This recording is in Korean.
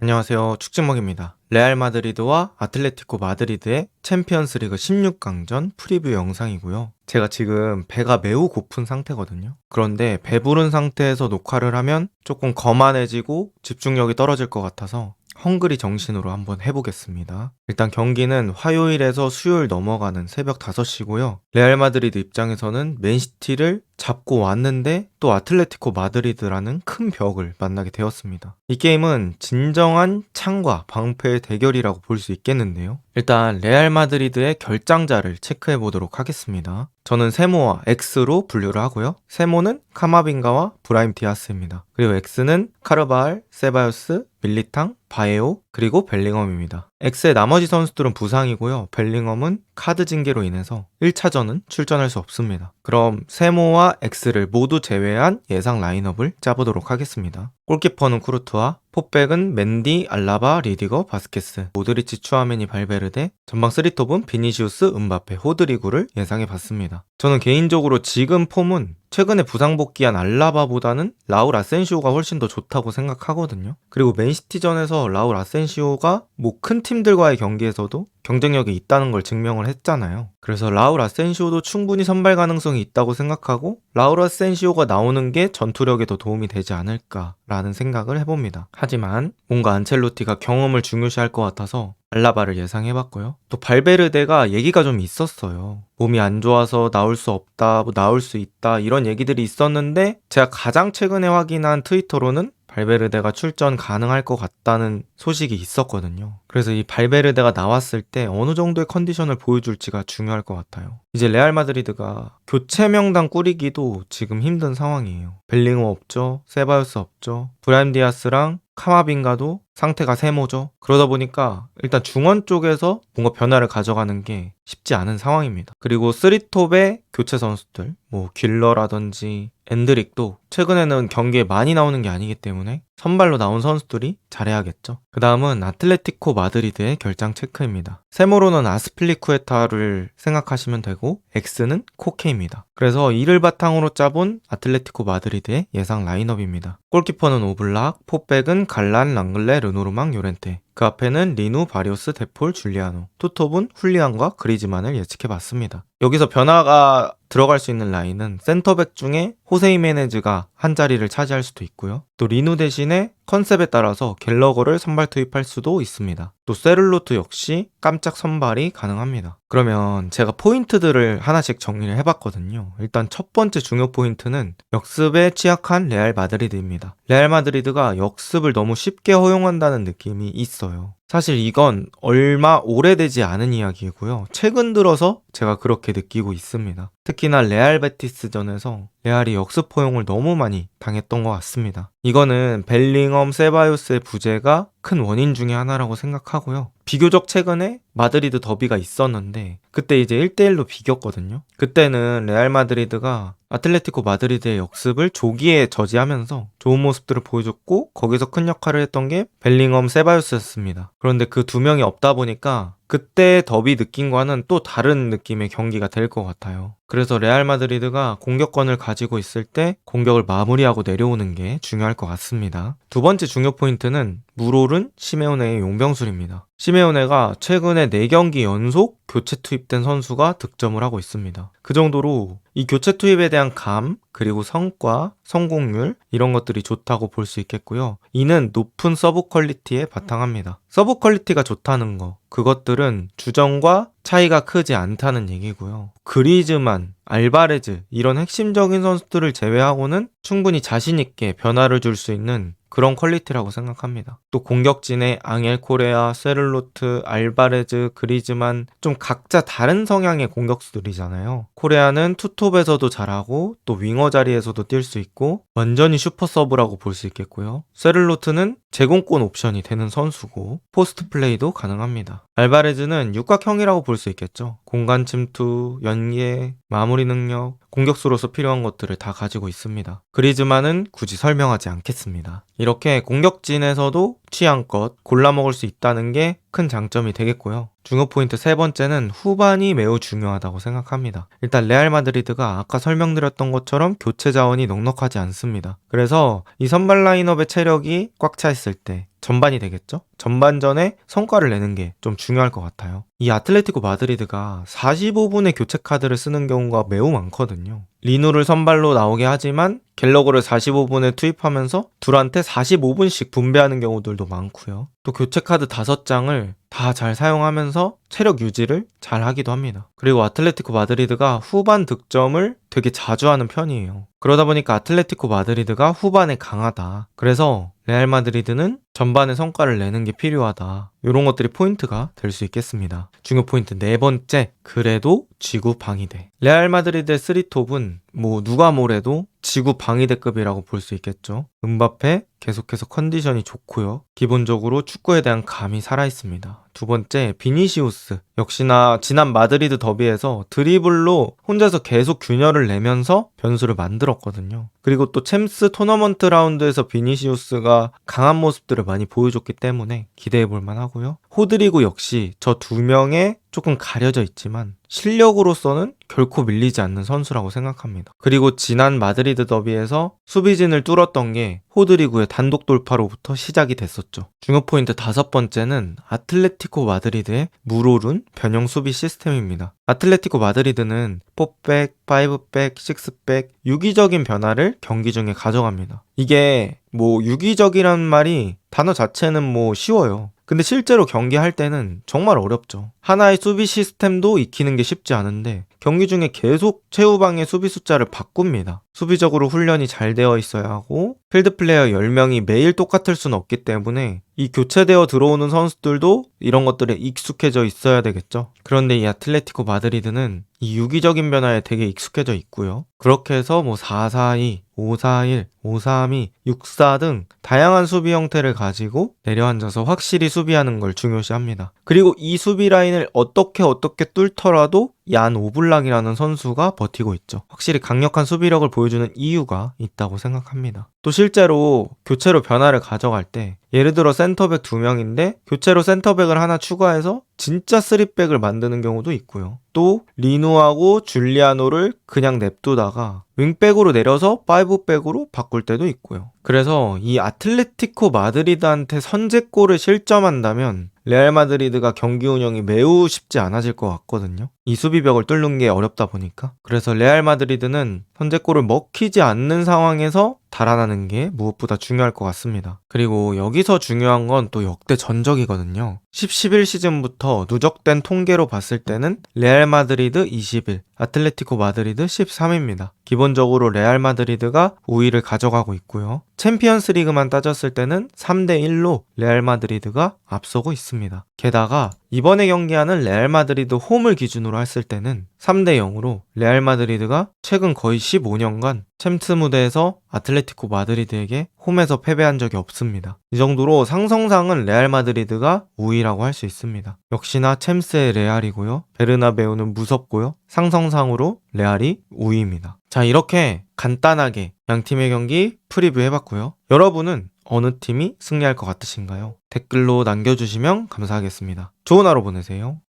안녕하세요. 축진먹입니다. 레알 마드리드와 아틀레티코 마드리드의 챔피언스 리그 16강전 프리뷰 영상이고요. 제가 지금 배가 매우 고픈 상태거든요. 그런데 배부른 상태에서 녹화를 하면 조금 거만해지고 집중력이 떨어질 것 같아서 헝그리 정신으로 한번 해보겠습니다. 일단 경기는 화요일에서 수요일 넘어가는 새벽 5시고요. 레알 마드리드 입장에서는 맨시티를 잡고 왔는데 또 아틀레티코 마드리드라는 큰 벽을 만나게 되었습니다. 이 게임은 진정한 창과 방패의 대결이라고 볼 수 있겠는데요. 일단 레알 마드리드의 결장자를 체크해 보도록 하겠습니다. 저는 세모와 X로 분류를 하고요. 세모는 카마빙가와 브라임 디아스입니다. 그리고 X는 카르바알, 세바요스, 밀리탕, 바에오, 그리고 벨링엄입니다. X의 나머지 선수들은 부상이고요. 벨링엄은 카드 징계로 인해서 1차전은 출전할 수 없습니다. 그럼 세모와 X를 모두 제외한 예상 라인업을 짜보도록 하겠습니다. 골키퍼는 쿠르투아, 포백은 맨디, 알라바, 리디거, 바스케스, 모드리치, 추아메니, 발베르데, 전방 3톱은 비니시우스, 음바페, 호드리구를 예상해봤습니다. 저는 개인적으로 지금 폼은 최근에 부상 복귀한 알라바보다는 라울 아센시오가 훨씬 더 좋다고 생각하거든요. 그리고 맨시티전에서 라울 아센시오가 큰 팀들과의 경기에서도 경쟁력이 있다는 걸 증명을 했잖아요. 그래서 라울 아센시오도 충분히 선발 가능성이 있다고 생각하고 라울 아센시오가 나오는 게 전투력에 더 도움이 되지 않을까라는 생각을 해봅니다. 하지만 뭔가 안첼로티가 경험을 중요시할 것 같아서 알라바를 예상해봤고요. 또 발베르데가 얘기가 좀 있었어요. 몸이 안 좋아서 나올 수 없다, 나올 수 있다 이런 얘기들이 있었는데 제가 가장 최근에 확인한 트위터로는 발베르데가 출전 가능할 것 같다는 소식이 있었거든요. 그래서 이 발베르데가 나왔을 때 어느 정도의 컨디션을 보여줄지가 중요할 것 같아요. 이제 레알 마드리드가 교체 명단 꾸리기도 지금 힘든 상황이에요. 벨링엄 없죠, 세바요스 없죠, 브라임 디아스랑 카마빙가도 상태가 세모죠. 그러다 보니까 일단 중원 쪽에서 뭔가 변화를 가져가는 게 쉽지 않은 상황입니다. 그리고 3톱의 교체 선수들, 길러라든지 엔드릭도 최근에는 경기에 많이 나오는 게 아니기 때문에 선발로 나온 선수들이 잘해야겠죠. 그 다음은 아틀레티코 마드리드의 결장 체크입니다. 세모로는 아스필리쿠에타를 생각하시면 되고 X는 코케입니다. 그래서 이를 바탕으로 짜본 아틀레티코 마드리드의 예상 라인업입니다. 골키퍼는 오블락, 포백은 갈란, 랑글레, 르노르망, 요렌테. 그 앞에는 리누, 바리오스, 데폴, 줄리아노, 투톱은 훌리안과 그리즈만을 예측해봤습니다. 여기서 변화가 들어갈 수 있는 라인은 센터백 중에 호세 이메네즈가 한 자리를 차지할 수도 있고요. 또 리누 대신에 컨셉에 따라서 갤러거를 선발 투입할 수도 있습니다. 또 세를로트 역시 깜짝 선발이 가능합니다. 그러면 제가 포인트들을 하나씩 정리를 해봤거든요. 일단 첫 번째 중요 포인트는 역습에 취약한 레알 마드리드입니다. 레알 마드리드가 역습을 너무 쉽게 허용한다는 느낌이 있어요. 사실 이건 얼마 오래되지 않은 이야기이고요. 최근 들어서 제가 그렇게 느끼고 있습니다. 특히나 레알 베티스전에서 레알이 역습 허용을 너무 많이 당했던 것 같습니다. 이거는 벨링엄, 세바요스의 부재가 큰 원인 중에 하나라고 생각하고요. 비교적 최근에 마드리드 더비가 있었는데 그때 이제 1대1로 비겼거든요. 그때는 레알 마드리드가 아틀레티코 마드리드의 역습을 조기에 저지하면서 좋은 모습들을 보여줬고 거기서 큰 역할을 했던 게 벨링엄, 세바요스였습니다. 그런데 그 두 명이 없다 보니까 그때 더비 느낌과는 또 다른 느낌의 경기가 될 것 같아요. 그래서 레알 마드리드가 공격권을 가지고 있을 때 공격을 마무리하고 내려오는 게 중요할 것 같습니다. 두 번째 중요 포인트는 물오른 시메오네의 용병술입니다. 시메오네가 최근에 4경기 연속 교체 투입된 선수가 득점을 하고 있습니다. 그 정도로 이 교체 투입에 대한 감, 그리고 성과, 성공률 이런 것들이 좋다고 볼 수 있겠고요. 이는 높은 서브 퀄리티에 바탕합니다. 서브 퀄리티가 좋다는 거, 그것들은 주전과 차이가 크지 않다는 얘기고요. 그리즈만, 알바레즈 이런 핵심적인 선수들을 제외하고는 충분히 자신있게 변화를 줄 수 있는 그런 퀄리티라고 생각합니다. 또 공격진의 앙헬 코레아, 세를로트, 알바레즈, 그리즈만 좀 각자 다른 성향의 공격수들이잖아요. 코레아는 투톱에서도 잘하고 또 윙어 자리에서도 뛸 수 있고 완전히 슈퍼 서브라고 볼 수 있겠고요. 세를로트는 제공권 옵션이 되는 선수고 포스트 플레이도 가능합니다. 알바레즈는 육각형이라고 볼 수 있겠죠. 공간 침투, 연계, 마무리 능력, 공격수로서 필요한 것들을 다 가지고 있습니다. 그리즈만은 굳이 설명하지 않겠습니다. 이렇게 공격진에서도 취향껏 골라 먹을 수 있다는 게 큰 장점이 되겠고요. 중요 포인트 세 번째는 후반이 매우 중요하다고 생각합니다. 일단 레알 마드리드가 아까 설명드렸던 것처럼 교체 자원이 넉넉하지 않습니다. 그래서 이 선발 라인업의 체력이 꽉 차 있을 때 전반이 되겠죠? 전반전에 성과를 내는 게 좀 중요할 것 같아요. 이 아틀레티코 마드리드가 45분의 교체 카드를 쓰는 경우가 매우 많거든요. 리누를 선발로 나오게 하지만 갤러거를 45분에 투입하면서 둘한테 45분씩 분배하는 경우들도 많고요. 또 교체 카드 5장을 다 잘 사용하면서 체력 유지를 잘 하기도 합니다. 그리고 아틀레티코 마드리드가 후반 득점을 되게 자주 하는 편이에요. 그러다 보니까 아틀레티코 마드리드가 후반에 강하다. 그래서 레알 마드리드는 전반에 성과를 내는 게 필요하다. 이런 것들이 포인트가 될 수 있겠습니다. 중요 포인트 4번째, 그래도 지구 방위대. 레알 마드리드의 3톱은 누가 뭐래도 지구 방위대급이라고 볼 수 있겠죠. 음바페 계속해서 컨디션이 좋고요. 기본적으로 축구에 대한 감이 살아있습니다. 두 번째, 비니시우스. 역시나 지난 마드리드 더비에서 드리블로 혼자서 계속 균열을 내면서 변수를 만들었거든요. 그리고 또 챔스 토너먼트 라운드에서 비니시우스가 강한 모습들을 많이 보여줬기 때문에 기대해볼 만하고요. 호드리고 역시 저 2명의 조금 가려져 있지만 실력으로서는 결코 밀리지 않는 선수라고 생각합니다. 그리고 지난 마드리드 더비에서 수비진을 뚫었던 게 호드리구의 단독 돌파로부터 시작이 됐었죠. 중요 포인트 5번째는 아틀레티코 마드리드의 물오른 변형 수비 시스템입니다. 아틀레티코 마드리드는 4백, 5백, 6백 유기적인 변화를 경기 중에 가져갑니다. 이게 유기적이란 말이 단어 자체는 쉬워요. 근데 실제로 경기할 때는 정말 어렵죠. 하나의 수비 시스템도 익히는 게 쉽지 않은데 경기 중에 계속 최후방의 수비 숫자를 바꿉니다. 수비적으로 훈련이 잘 되어 있어야 하고 필드 플레이어 10명이 매일 똑같을 수는 없기 때문에 이 교체되어 들어오는 선수들도 이런 것들에 익숙해져 있어야 되겠죠. 그런데 이 아틀레티코 마드리드는 이 유기적인 변화에 되게 익숙해져 있고요. 그렇게 해서 4-4-2, 5-4-1, 5-3-2, 6-4 등 다양한 수비 형태를 가지고 내려앉아서 확실히 수비하는 걸 중요시합니다. 그리고 이 수비 라인을 어떻게 뚫더라도 얀 오블락이라는 선수가 버티고 있죠. 확실히 강력한 수비력을 보여주는 이유가 있다고 생각합니다. 또 실제로 교체로 변화를 가져갈 때 예를 들어 센터백 2명인데 교체로 센터백을 하나 추가해서 진짜 3백을 만드는 경우도 있고요. 또 리누하고 줄리아노를 그냥 냅두다가 윙백으로 내려서 5백으로 바꿀 때도 있고요. 그래서 이 아틀레티코 마드리드한테 선제골을 실점한다면 레알 마드리드가 경기 운영이 매우 쉽지 않아질 것 같거든요. 이 수비벽을 뚫는 게 어렵다 보니까. 그래서 레알 마드리드는 선제골을 먹히지 않는 상황에서 달아나는 게 무엇보다 중요할 것 같습니다. 그리고 여기서 중요한 건 또 역대 전적이거든요. 10-11 시즌부터 누적된 통계로 봤을 때는 레알 마드리드 21, 아틀레티코 마드리드 13입니다. 기본적으로 레알 마드리드가 우위를 가져가고 있고요. 챔피언스 리그만 따졌을 때는 3-1로 레알 마드리드가 앞서고 있습니다. 게다가 이번에 경기하는 레알 마드리드 홈을 기준으로 했을 때는 3-0으로 레알 마드리드가 최근 거의 15년간 챔스 무대에서 아틀레티코 마드리드에게 홈에서 패배한 적이 없습니다. 이 정도로 상성상은 레알 마드리드가 우위라고 할 수 있습니다. 역시나 챔스의 레알이고요. 베르나베우는 무섭고요. 상성상으로 레알이 우위입니다. 자, 이렇게 간단하게 양팀의 경기 프리뷰 해봤고요. 여러분은 어느 팀이 승리할 것 같으신가요? 댓글로 남겨주시면 감사하겠습니다. 좋은 하루 보내세요.